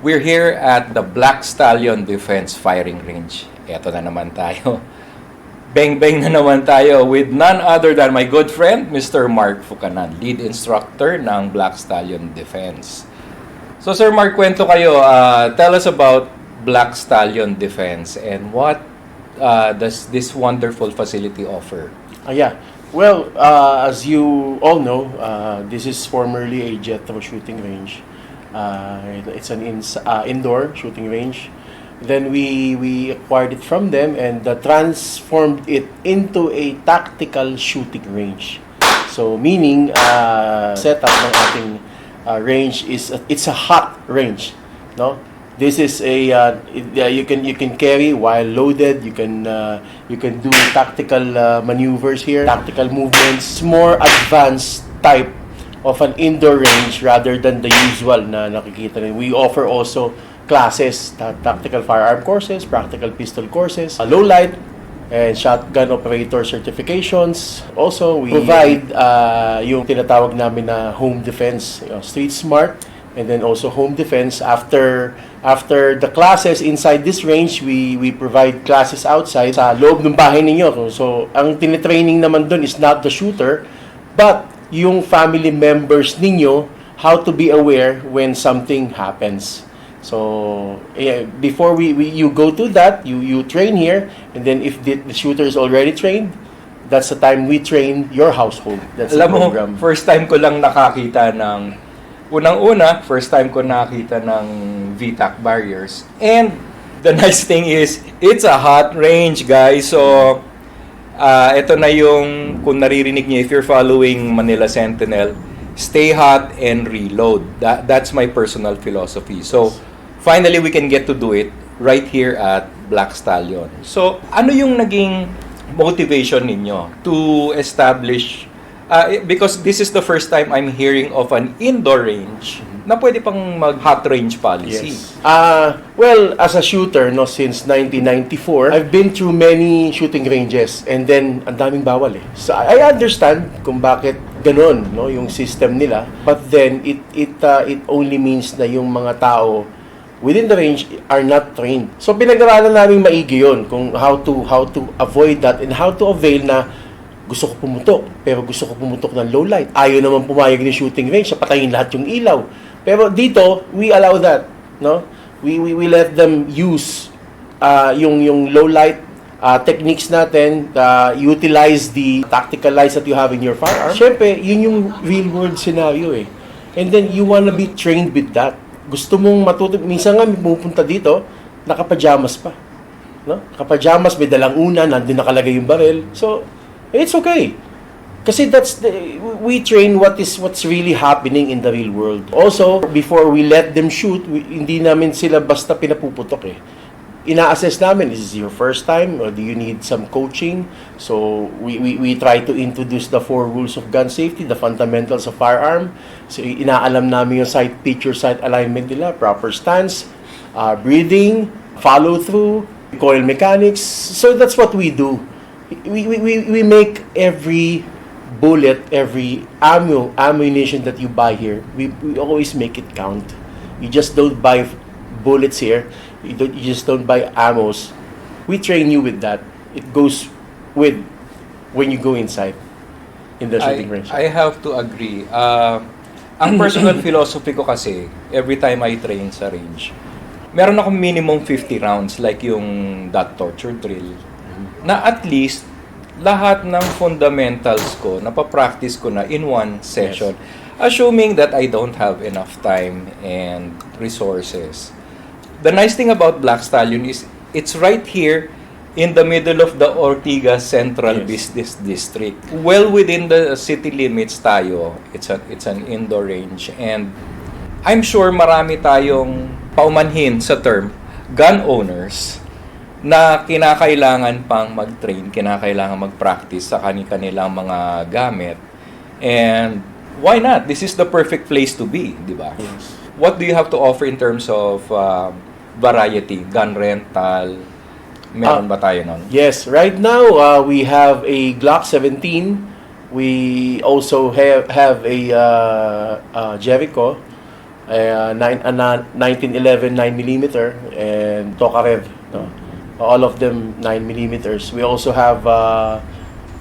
We're here at the Black Stallion Defense Firing Range. Eto na naman tayo. Bang-bang na naman tayo with none other than my good friend, Mr. Mark Fucanan, lead instructor ng Black Stallion Defense. So Sir Mark, kwento kayo. Tell us about Black Stallion Defense and what does this wonderful facility offer? Yeah. Well, as you all know, this is formerly a Jetro shooting range. It's an indoor shooting range. Then we acquired it from them and transformed it into a tactical shooting range. So meaning, setup ng ating range is it's a hot range, no? This is you can carry while loaded. You can do tactical maneuvers here, tactical movements, more advanced type of an indoor range rather than the usual na nakikita rin. We offer also classes, tactical firearm courses, practical pistol courses, low light and shotgun operator certifications. Also, we provide yung tinatawag namin na home defense, street smart, and then also home defense. After the classes inside this range, we provide classes outside sa loob ng bahay ninyo. So, ang tinitraining naman dun is not the shooter, but yung family members ninyo, how to be aware when something happens. So, before you go to that, you train here, and then if the shooter is already trained, that's the time we train your household. That's the program. First time ko lang nakakita ng unang-una, first time ko nakita ng VTAC barriers. And the nice thing is, it's a hot range, guys. So, ito na yung, kung naririnig niyo, if you're following Manila Sentinel, stay hot and reload. That's my personal philosophy. So, finally, we can get to do it right here at Black Stallion. So, ano yung naging motivation ninyo to establish because this is the first time I'm hearing of an indoor range na pwede pang mag-hot range policy. Yes. Well, as a shooter, no, since 1994, I've been through many shooting ranges and then ang daming bawal eh. So I understand kung bakit ganun, no, yung system nila. But then it only means na yung mga tao within the range are not trained. So pinag-aralan namin maigi yun kung how to avoid that and how to avail na gusto ko pumutok, pero gusto ko pumutok ng low light. Ayaw naman pumayag ng shooting range, patayin lahat yung ilaw. Pero dito, we allow that, no? We let them use yung low light techniques natin, utilize the tactical lights that you have in your firearm. Siyempre, yun yung real world scenario eh. And then you wanna be trained with that. Gusto mong matuto, minsan nga may pupunta dito, nakapajamas pa. No? Nakapajamas, may dalang una, nandun nakalagay yung baril. So, it's okay. Kasi we train what's really happening in the real world. Also, before we let them shoot, hindi namin sila basta pinapuputok eh. Ina-assess namin, is this your first time or do you need some coaching? So, we try to introduce the 4 rules of gun safety, the fundamentals of firearm. So, inaalam namin yung sight picture, sight alignment nila, proper stance, breathing, follow through, coil mechanics. So, that's what we do. We make every bullet, every ammunition that you buy here, we always make it count. You just don't buy bullets here. You just don't buy ammos. We train you with that. It goes with when you go inside in the shooting range. I have to agree. Ang personal philosophy ko kasi, every time I train sa range, meron akong minimum 50 rounds like yung dot torture drill. Na at least lahat ng fundamentals ko napapractice ko na in one session, yes. Assuming that I don't have enough time and resources. The nice thing about Black Stallion is it's right here in the middle of the Ortigas Central, yes. Business District. Well within the city limits tayo. It's an indoor range and I'm sure marami tayong paumanhin sa term gun owners na kinakailangan pang mag-train, kinakailangan mag-practice sa kanilang mga gamit. And why not? This is the perfect place to be, di ba? Yes. What do you have to offer in terms of variety? Gun rental? Meron ba tayo nun? Yes. Right now, we have a Glock 17. We also have a Jericho. 1911 9mm and Tokarev, no? All of them 9mm. We also have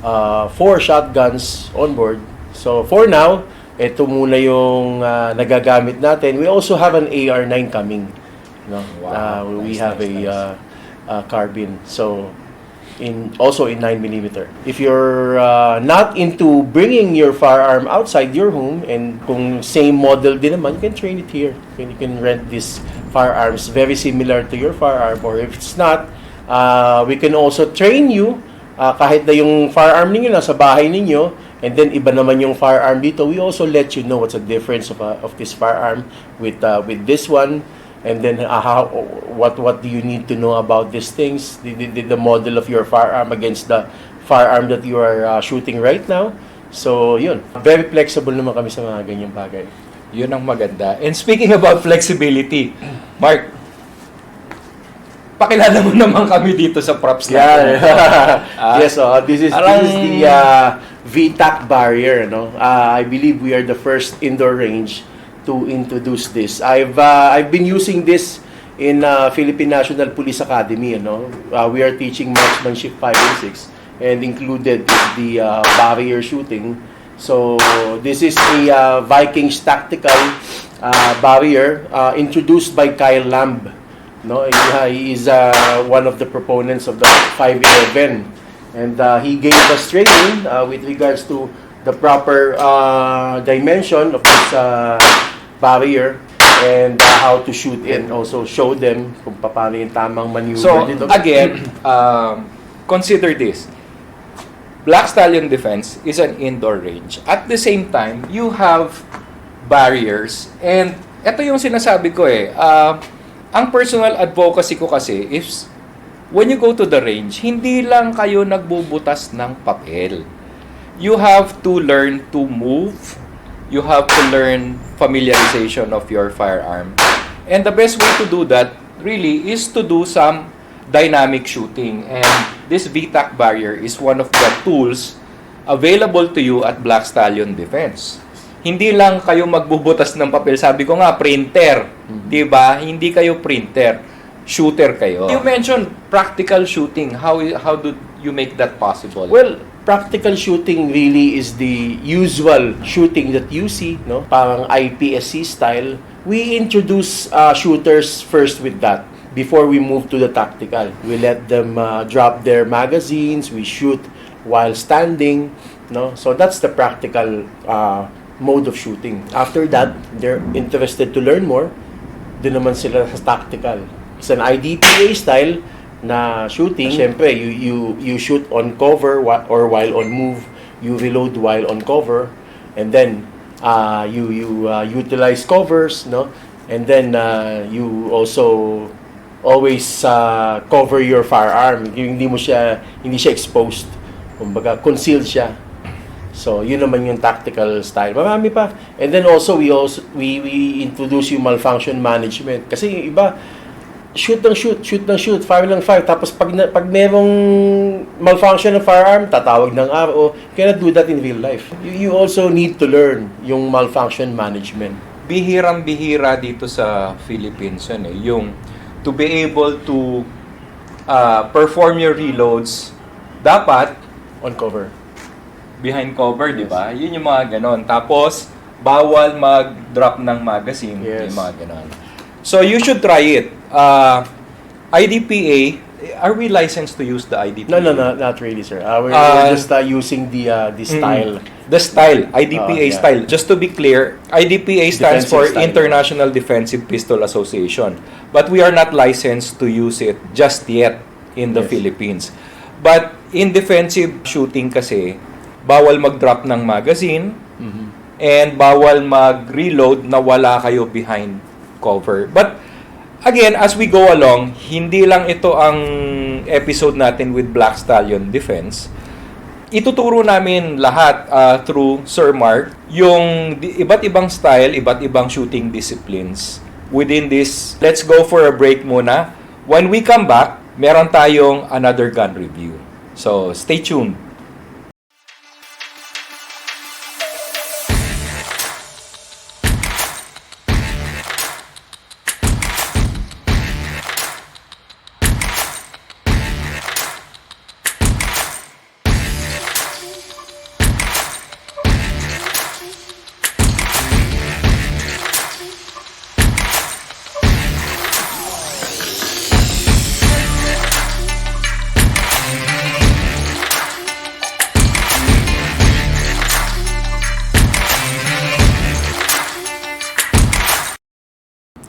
4 shotguns on board. So for now, ito muna yung nagagamit natin. We also have an AR-9 coming. No? Wow. We Nice, have nice, a carbine. So also in 9mm. If you're not into bringing your firearm outside your home, and kung same model din naman, you can train it here. You can rent these firearms very similar to your firearm, or if it's not, we can also train you kahit na yung firearm ninyo nasa bahay ninyo, and then iba naman yung firearm dito. We also let you know what's the difference of this firearm with this one. And then what do you need to know about these things, the model of your firearm against the firearm that you are shooting right now. So yun, very flexible naman kami sa mga ganyang bagay. Yun ang maganda. And speaking about flexibility, Mark, pakilala mo naman kami dito sa props natin. Yes, this is the VTAC barrier, no? I believe we are the first indoor range to introduce this. I've been using this in Philippine National Police Academy, you know. We are teaching marksmanship 5 and 6, and included the barrier shooting. So this is a Vikings tactical barrier introduced by Kyle Lamb. No, he is one of the proponents of the 511, and he gave us training with regards to the proper dimension of this barrier and how to shoot it, and also show them kung paano yung tamang maneuver So, dito. again, consider this. Black Stallion Defense is an indoor range. At the same time, you have barriers. And ito yung sinasabi ko ang personal advocacy ko kasi is when you go to the range, hindi lang kayo nagbubutas ng papel. You have to learn to move. You have to learn familiarization of your firearm. And the best way to do that really is to do some dynamic shooting. And this VTAC barrier is one of the tools available to you at Black Stallion Defense. Hindi lang kayo magbubutas ng papel. Sabi ko nga, printer. Diba? Hindi kayo printer. Shooter kayo. You mentioned practical shooting. How do you make that possible? Well, practical shooting really is the usual shooting that you see, no? Parang IPSC style. We introduce shooters first with that before we move to the tactical. We let them drop their magazines. We shoot while standing, no? So that's the practical mode of shooting. After that, they're interested to learn more. Doon naman sila sa tactical. It's an IDPA style na shooting. Siyempre, you shoot on cover or while on move. You reload while on cover, and then you utilize covers, no? And then you also always cover your firearm. Hindi siya exposed. Kumbaga, concealed siya. So, yun naman yung tactical style. Marami pa. And then also we introduce yung malfunction management. Kasi yung iba, shoot ng shoot, fire ng fire. Tapos pag merong malfunction ng firearm, tatawag ng RO. You cannot do that in real life. You also need to learn yung malfunction management. Bihirang-bihira dito sa Philippines yun yung to be able to perform your reloads, dapat On cover. behind cover, di ba? Yun yung mga ganon. Tapos, bawal mag-drop ng magazine. Yes. Yung mga ganon. So, you should try it. IDPA, are we licensed to use the IDPA? No, not really, sir. We're just using the style. The style, IDPA Yeah. style. Just to be clear, IDPA stands Defensive for style. International Defensive Pistol Association. But we are not licensed to use it just yet in the Yes. Philippines. But in defensive shooting kasi, bawal mag-drop ng magazine and bawal mag-reload na wala kayo behind cover. But again, as we go along, hindi lang ito ang episode natin with Black Stallion Defense. Ituturo namin lahat through Sir Mark yung iba't ibang style, iba't ibang shooting disciplines within this. Let's go for a break muna. When we come back, meron tayong another gun review. So, stay tuned.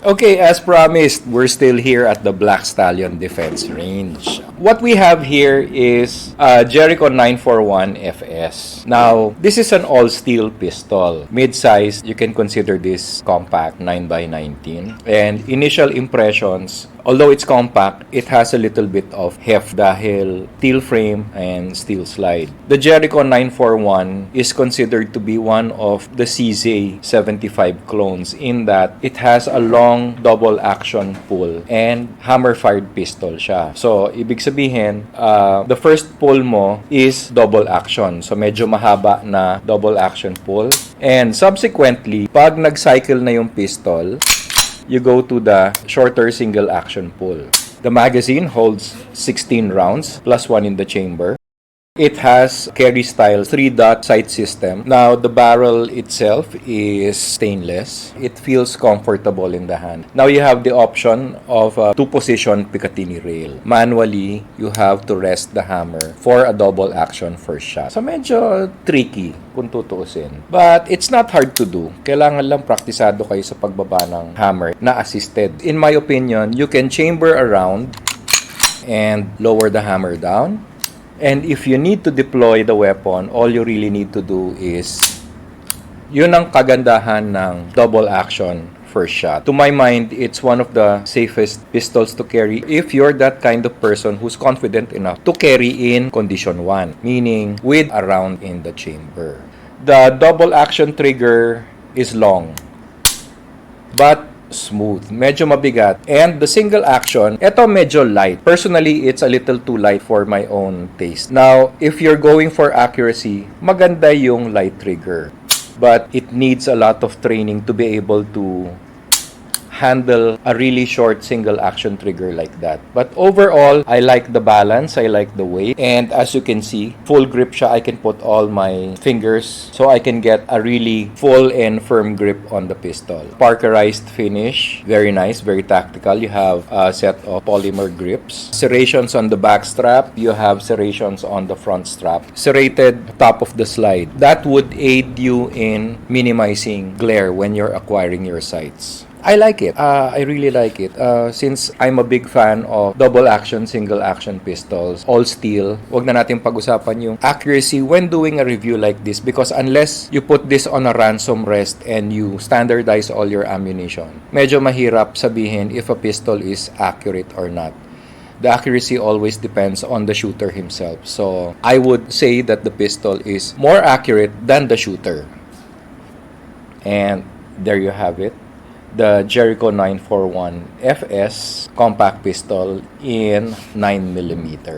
Okay, as promised, we're still here at the Black Stallion Defense Range. What we have here is a Jericho 941 FS. Now, this is an all-steel pistol. Mid-size, you can consider this compact, 9x19. And initial impressions, although it's compact, it has a little bit of heft dahil steel frame and steel slide. The Jericho 941 is considered to be one of the CZ75 clones in that it has a long double action pull and hammer-fired pistol siya. So, ibig sabihin, the first pull mo is double action. So, medyo mahaba na double action pull. And subsequently, pag nag-cycle na yung pistol, you go to the shorter single action pull. The magazine holds 16 rounds plus 1 in the chamber. It has carry style 3-dot sight system. Now, the barrel itself is stainless. It feels comfortable in the hand. Now, you have the option of a 2-position Picatinny rail. Manually, you have to rest the hammer for a double action first shot. So, medyo tricky kung tutuusin. But, it's not hard to do. Kailangan lang praktisado kayo sa pagbaba ng hammer na assisted. In my opinion, you can chamber around and lower the hammer down. And if you need to deploy the weapon, all you really need to do is, yun ang kagandahan ng double action first shot. To my mind, it's one of the safest pistols to carry if you're that kind of person who's confident enough to carry in condition 1, meaning with a round in the chamber. The double action trigger is long, but smooth. Medyo mabigat. And the single action, eto medyo light. Personally, it's a little too light for my own taste. Now, if you're going for accuracy, maganda yung light trigger. But it needs a lot of training to be able to handle a really short single action trigger like that. But overall, I like the balance, I like the weight, and as you can see, full grip siya. I can put all my fingers so I can get a really full and firm grip on the pistol. Parkerized finish, very nice, very tactical. You have a set of polymer grips. Serrations on the back strap, you have serrations on the front strap. Serrated top of the slide. That would aid you in minimizing glare when you're acquiring your sights. I like it. I really like it. Since I'm a big fan of double action, single action pistols, all steel, wag na natin pag-usapan yung accuracy when doing a review like this, because unless you put this on a ransom rest and you standardize all your ammunition, medyo mahirap sabihin if a pistol is accurate or not. The accuracy always depends on the shooter himself. So I would say that the pistol is more accurate than the shooter. And there you have it. The Jericho 941 FS compact pistol in 9mm.